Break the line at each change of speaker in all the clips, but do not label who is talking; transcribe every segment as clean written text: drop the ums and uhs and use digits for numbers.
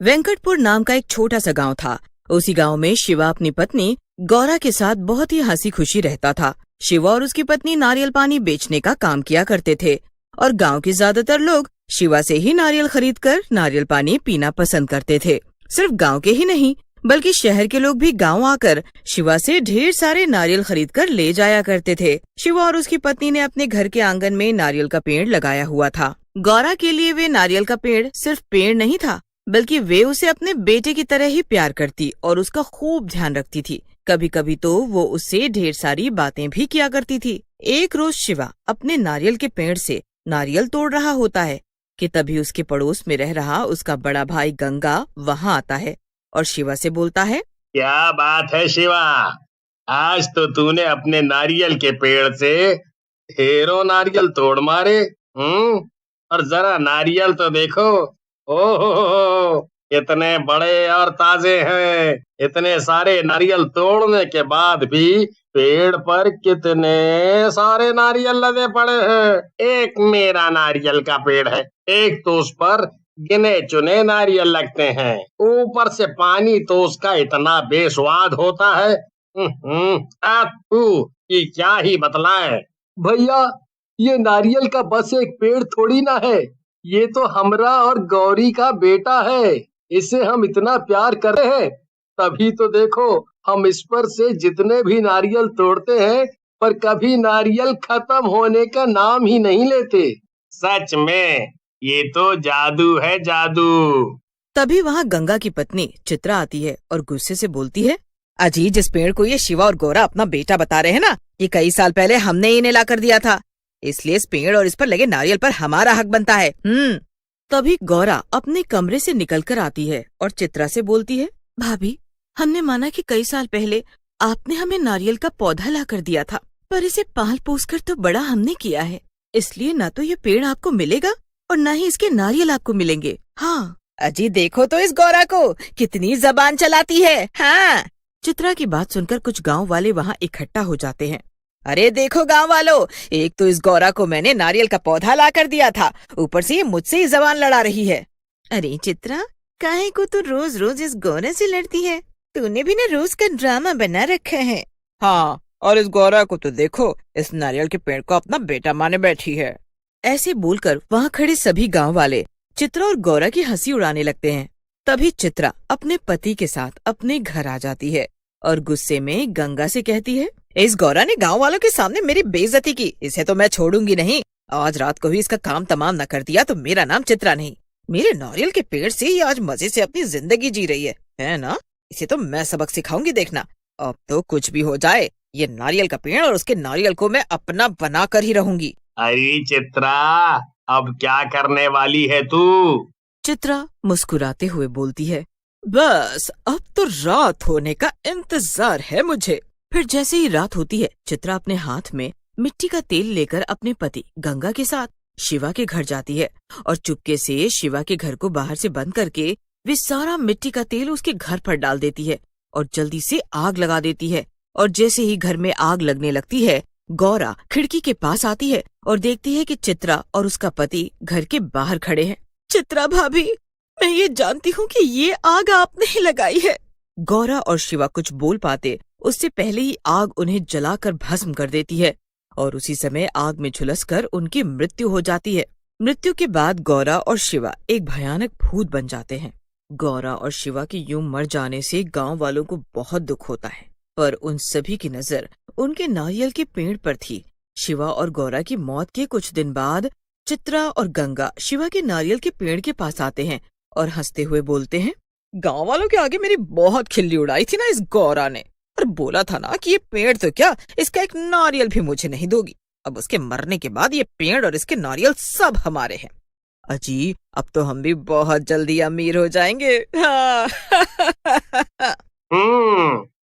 वेंकटपुर नाम का एक छोटा सा गांव था। उसी गांव में शिवा अपनी पत्नी गौरा के साथ बहुत ही हंसी खुशी रहता था। शिवा और उसकी पत्नी नारियल पानी बेचने का काम किया करते थे और गांव के ज्यादातर लोग शिवा से ही नारियल खरीदकर नारियल पानी पीना पसंद करते थे। सिर्फ गांव के ही नहीं बल्कि शहर के लोग भी गांव आकर शिवा से ढेर सारे नारियल खरीदकर ले जाया करते थे। शिवा और उसकी पत्नी ने अपने घर के आंगन में नारियल का पेड़ लगाया हुआ था। गौरा के लिए वे नारियल का पेड़ सिर्फ पेड़ नहीं था बल्कि वे उसे अपने बेटे की तरह ही प्यार करती और उसका खूब ध्यान रखती थी। कभी कभी तो वो उससे ढेर सारी बातें भी किया करती थी। एक रोज शिवा अपने नारियल के पेड़ से नारियल तोड़ रहा होता है कि तभी उसके पड़ोस में रह रहा उसका बड़ा भाई गंगा वहाँ आता है और शिवा से बोलता है,
क्या बात है शिवा, आज तो तूने अपने नारियल के पेड़ से ढेरों नारियल तोड़ मारे। और जरा नारियल तो देखो, ओहो इतने बड़े और ताजे हैं। इतने सारे नारियल तोड़ने के बाद भी पेड़ पर कितने सारे नारियल लदे पड़े हैं। एक मेरा नारियल का पेड़ है, एक तो उस पर गिने चुने नारियल लगते हैं, ऊपर से पानी तो उसका इतना बेस्वाद होता है। ये क्या ही बतलाएं।
भैया, ये नारियल का बस एक पेड़ थोड़ी ना है, ये तो हमरा और गौरी का बेटा है। इसे हम इतना प्यार कर रहे हैं, तभी तो देखो हम इस पर से जितने भी नारियल तोड़ते हैं पर कभी नारियल खत्म होने का नाम ही नहीं लेते।
सच में ये तो जादू है, जादू।
तभी वहाँ गंगा की पत्नी चित्रा आती है और गुस्से से बोलती है, अजी जिस पेड़ को ये शिवा और गौरा अपना बेटा बता रहे हैं ना, ये कई साल पहले हमने इन्हें ला कर दिया था, इसलिए इस पेड़ और इस पर लगे नारियल पर हमारा हक बनता है। तभी गौरा अपने कमरे से निकलकर आती है और चित्रा से बोलती है, भाभी हमने माना कि कई साल पहले आपने हमें नारियल का पौधा ला कर दिया था, पर इसे पाल पोस कर तो बड़ा हमने किया है, इसलिए न तो ये पेड़ आपको मिलेगा और न ही इसके नारियल आपको मिलेंगे। हाँ अजी देखो तो इस गौरा को कितनी जबान चलाती है। हाँ। चित्रा की बात सुनकर कुछ गांव वाले वहाँ इकट्ठा हो जाते हैं। अरे देखो गांव वालों, एक तो इस गौरा को मैंने नारियल का पौधा ला कर दिया था, ऊपर से ये मुझसे ही जबान लड़ा रही है। अरे चित्रा, काहे को तू रोज रोज इस गौरा से लड़ती है? तूने भी ना रोज का ड्रामा बना रखा है। हाँ, और इस गौरा को तो देखो, इस नारियल के पेड़ को अपना बेटा माने बैठी है। ऐसे बोलकर वहाँ खड़े सभी गांव वाले चित्रा और गौरा की हंसी उड़ाने लगते हैं। तभी चित्रा अपने पति के साथ अपने घर आ जाती है और गुस्से में गंगा से कहती है, इस गौरा ने गांव वालों के सामने मेरी बेइज्जती की, इसे तो मैं छोड़ूंगी नहीं। आज रात को ही इसका काम तमाम न कर दिया तो मेरा नाम चित्रा नहीं। मेरे नारियल के पेड़ से ये आज मजे से अपनी जिंदगी जी रही है ना? इसे तो मैं सबक सिखाऊंगी, देखना। अब तो कुछ भी हो जाए, ये नारियल का पेड़ और उसके नारियल को मैं अपना बना कर ही रहूंगी।
अरे चित्रा, अब क्या करने वाली है तू?
चित्रा मुस्कुराते हुए बोलती है, बस अब तो रात होने का इंतजार है मुझे। फिर जैसे ही रात होती है, चित्रा अपने हाथ में मिट्टी का तेल लेकर अपने पति गंगा के साथ शिवा के घर जाती है और चुपके से शिवा के घर को बाहर से बंद करके वे सारा मिट्टी का तेल उसके घर पर डाल देती है और जल्दी से आग लगा देती है। और जैसे ही घर में आग लगने लगती है, गौरा खिड़की के पास आती है और देखती है कि चित्रा और उसका पति घर के बाहर खड़े हैं। चित्रा भाभी, मैं ये जानती हूँ कि ये आग आपने ही लगाई है। गौरा और शिवा कुछ बोल पाते उससे पहले ही आग उन्हें जलाकर भस्म कर देती है और उसी समय आग में झुलसकर उनकी मृत्यु हो जाती है। मृत्यु के बाद गौरा और शिवा एक भयानक भूत बन जाते हैं। गौरा और शिवा के यूं मर जाने से गांव वालों को बहुत दुख होता है, पर उन सभी की नजर उनके नारियल के पेड़ पर थी। शिवा और गौरा की मौत के कुछ दिन बाद चित्रा और गंगा शिवा के नारियल के पेड़ के पास आते हैं और हंसते हुए बोलते हैं, गांव वालों के आगे मेरी बहुत खिल्ली उड़ाई थी ना इस गौरा ने, और बोला था ना कि ये पेड़ तो क्या, इसका एक नारियल भी मुझे नहीं दोगी। अब उसके मरने के बाद ये पेड़ और इसके नारियल सब हमारे हैं। अजी अब तो हम भी बहुत जल्दी अमीर हो जाएंगे। हाँ।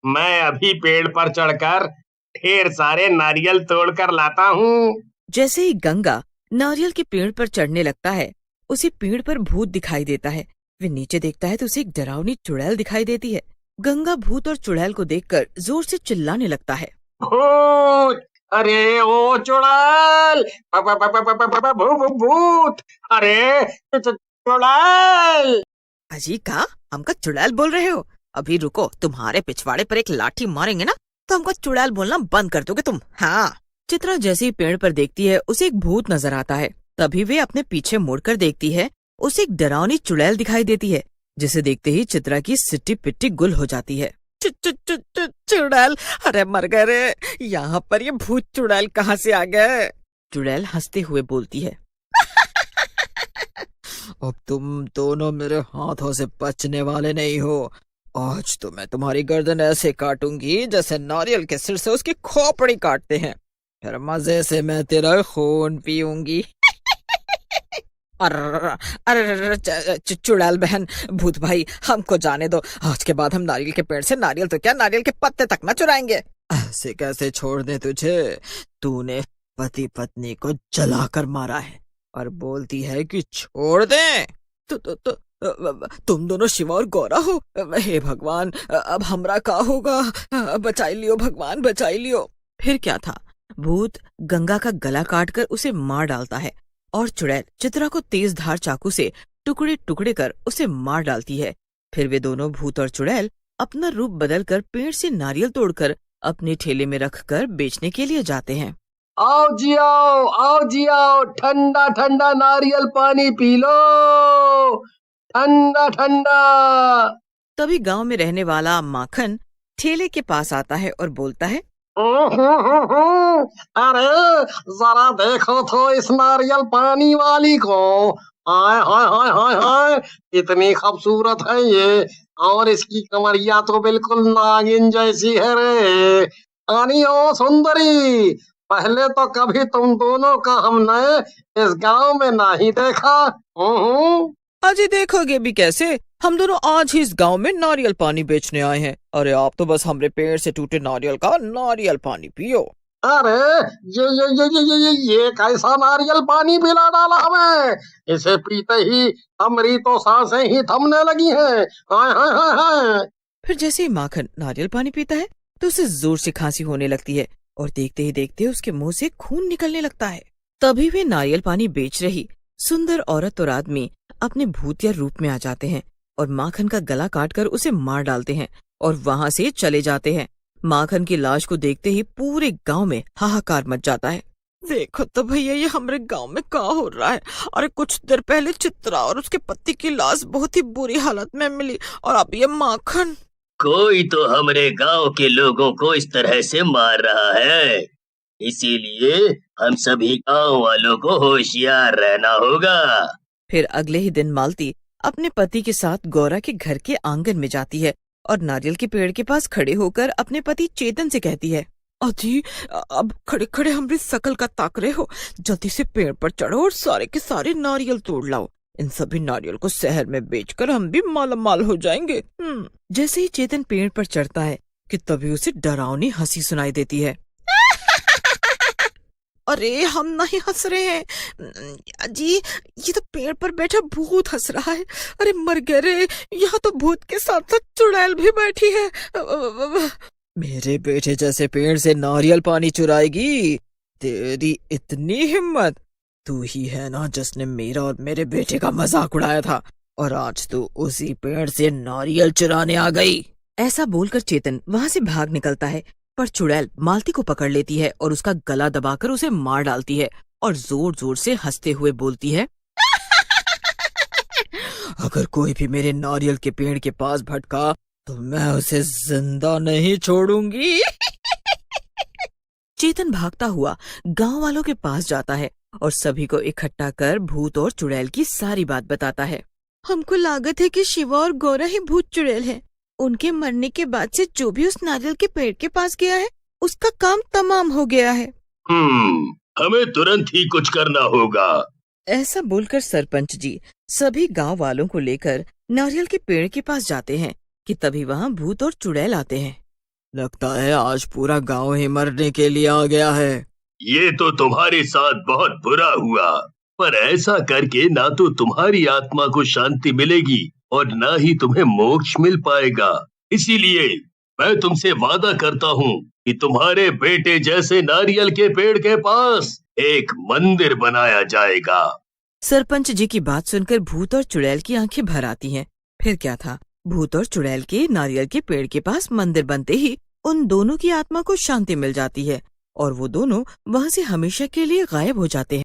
मैं अभी पेड़ पर चढ़कर ढेर सारे नारियल तोड़कर लाता हूँ।
जैसे ही गंगा नारियल के पेड़ पर चढ़ने लगता है, उसे पेड़ पर भूत दिखाई देता है। वे नीचे देखता है तो उसे एक डरावनी चुड़ैल दिखाई देती है। गंगा भूत और चुड़ैल को देखकर जोर से चिल्लाने लगता है,
भूत! अरे ओ चुड़ैल! भूत! अरे चुड़ैल!
अजी का हमको चुड़ैल बोल रहे हो? अभी रुको, तुम्हारे पिछवाड़े पर एक लाठी मारेंगे ना तो हमको चुड़ैल बोलना बंद कर दोगे तुम। हाँ। चित्रा जैसे ही पेड़ पर देखती है उसे एक भूत नजर आता है। तभी वे अपने पीछे मुड़कर देखती है, उसे एक डरावनी चुड़ैल दिखाई देती है, जिसे देखते ही चित्रा की सिट्टी पिट्टी गुल हो जाती है। चुड़ैल, अरे मर गए रे, यहाँ पर ये भूत चुड़ैल कहाँ से आ गए? चुड़ैल हंसते हुए बोलती है, अब तुम दोनों मेरे हाथों से बचने वाले नहीं हो। आज तो मैं तुम्हारी गर्दन ऐसे काटूंगी जैसे नारियल के सिर से उसकी खोपड़ी काटते हैं, फिर मजे से मैं तेरा खून पीऊंगी। अरे चुड़ैल बहन, भूत भाई, हमको जाने दो। आज के बाद हम नारियल के पेड़ से नारियल तो क्या, नारियल के पत्ते तक न चुराएंगे। ऐसे कैसे छोड़ दे तुझे? तूने पति पत्नी को जलाकर मारा है और बोलती है कि छोड़ दे। तो तुम दोनों शिवा और गौरा हो? हे भगवान, अब हमरा का होगा? बचाई लियो भगवान, बचाई लियो। फिर क्या था, भूत गंगा का गला काटकर उसे मार डालता है और चुड़ैल चित्रा को तेज धार चाकू से टुकड़े टुकड़े कर उसे मार डालती है। फिर वे दोनों भूत और चुड़ैल अपना रूप बदलकर पेड़ से नारियल तोड़कर अपने ठेले में रखकर बेचने के लिए जाते हैं।
आओ जी आओ, ठंडा ठंडा नारियल पानी पी लो, ठंडा ठंडा।
तभी गांव में रहने वाला माखन ठेले के पास आता है और बोलता है,
अरे जरा देखो तो इस नारियल पानी वाली को। हाय हाय हाय हाय हाय, इतनी खूबसूरत है ये, और इसकी कमरिया तो बिल्कुल नागिन जैसी है रे। अरे ओ सुंदरी, पहले तो कभी तुम दोनों का हमने इस गांव में नहीं देखा।
अजी देखोगे भी कैसे, हम दोनों आज ही इस गांव में नारियल पानी बेचने आए हैं। अरे आप तो बस हमारे पेड़ से टूटे नारियल का नारियल पानी पियो।
अरे ये कैसा नारियल पानी पिला डाला हमें, इसे पीते ही हमारी तो सांसें ही थमने लगी हैं। हाय हाय हाय हाय।
फिर जैसे ही माखन नारियल पानी पीता है तो उसे जोर से खांसी होने लगती है और देखते ही देखते उसके मुंह से खून निकलने लगता है। तभी वे नारियल पानी बेच रही सुंदर औरत और आदमी अपने भूतिया रूप में आ जाते हैं और माखन का गला काटकर उसे मार डालते हैं और वहाँ से चले जाते हैं। माखन की लाश को देखते ही पूरे गांव में हाहाकार मच जाता है। देखो तो भैया, ये हमारे गांव में क्या हो रहा है? अरे कुछ देर पहले चित्रा और उसके पति की लाश बहुत ही बुरी हालत में मिली और अब ये माखन।
कोई तो हमारे गांव के लोगों को इस तरह से मार रहा है, इसीलिए हम सभी गांव वालों को होशियार रहना होगा।
फिर अगले ही दिन मालती अपने पति के साथ गौरा के घर के आंगन में जाती है और नारियल के पेड़ के पास खड़े होकर अपने पति चेतन से कहती है, अजी अब खड़े खड़े हमारी शकल का ताक रहे हो, जल्दी से पेड़ पर चढ़ो और सारे के सारे नारियल तोड़ लाओ। इन सभी नारियल को शहर में बेचकर हम भी मालामाल हो जाएंगे। जैसे ही चेतन पेड़ पर चढ़ता है कि तभी उसे डरावनी हंसी सुनाई देती है। अरे हम नहीं हंस रहे हैं जी, ये तो पेड़ पर बैठा भूत हंस रहा है। अरे मर गए रे, यहाँ तो भूत के साथ साथ चुड़ैल भी बैठी है। मेरे बेटे जैसे पेड़ से नारियल पानी चुराएगी? तेरी इतनी हिम्मत? तू ही है ना जिसने मेरा और मेरे बेटे का मजाक उड़ाया था, और आज तू उसी पेड़ से नारियल चुराने आ गई। ऐसा बोलकर चेतन वहाँ से भाग निकलता है, पर चुड़ैल मालती को पकड़ लेती है और उसका गला दबाकर उसे मार डालती है और जोर जोर से हंसते हुए बोलती है, अगर कोई भी मेरे नारियल के पेड़ के पास भटका तो मैं उसे जिंदा नहीं छोड़ूंगी। चेतन भागता हुआ गांव वालों के पास जाता है और सभी को इकट्ठा कर भूत और चुड़ैल की सारी बात बताता है। हमको लागत है कि शिवा और गौरा ही भूत चुड़ैल हैं। उनके मरने के बाद से जो भी उस नारियल के पेड़ के पास गया है उसका काम तमाम हो गया है।
हमें तुरंत ही कुछ करना होगा।
ऐसा बोलकर सरपंच जी सभी गांव वालों को लेकर नारियल के पेड़ के पास जाते हैं कि तभी वहाँ भूत और चुड़ैल आते हैं। लगता है आज पूरा गांव ही मरने के लिए आ गया है।
ये तो तुम्हारे साथ बहुत बुरा हुआ, पर ऐसा करके ना तो तुम्हारी आत्मा को शांति मिलेगी और ना ही तुम्हें मोक्ष मिल पाएगा। इसीलिए मैं तुमसे वादा करता हूँ कि तुम्हारे बेटे जैसे नारियल के पेड़ के पास एक मंदिर बनाया जाएगा।
सरपंच जी की बात सुनकर भूत और चुड़ैल की आंखें भर आती हैं फिर क्या था, भूत और चुड़ैल के नारियल के पेड़ के पास मंदिर बनते ही उन दोनों की आत्मा को शांति मिल जाती है और वो दोनों वहाँ से हमेशा के लिए गायब हो जाते हैं।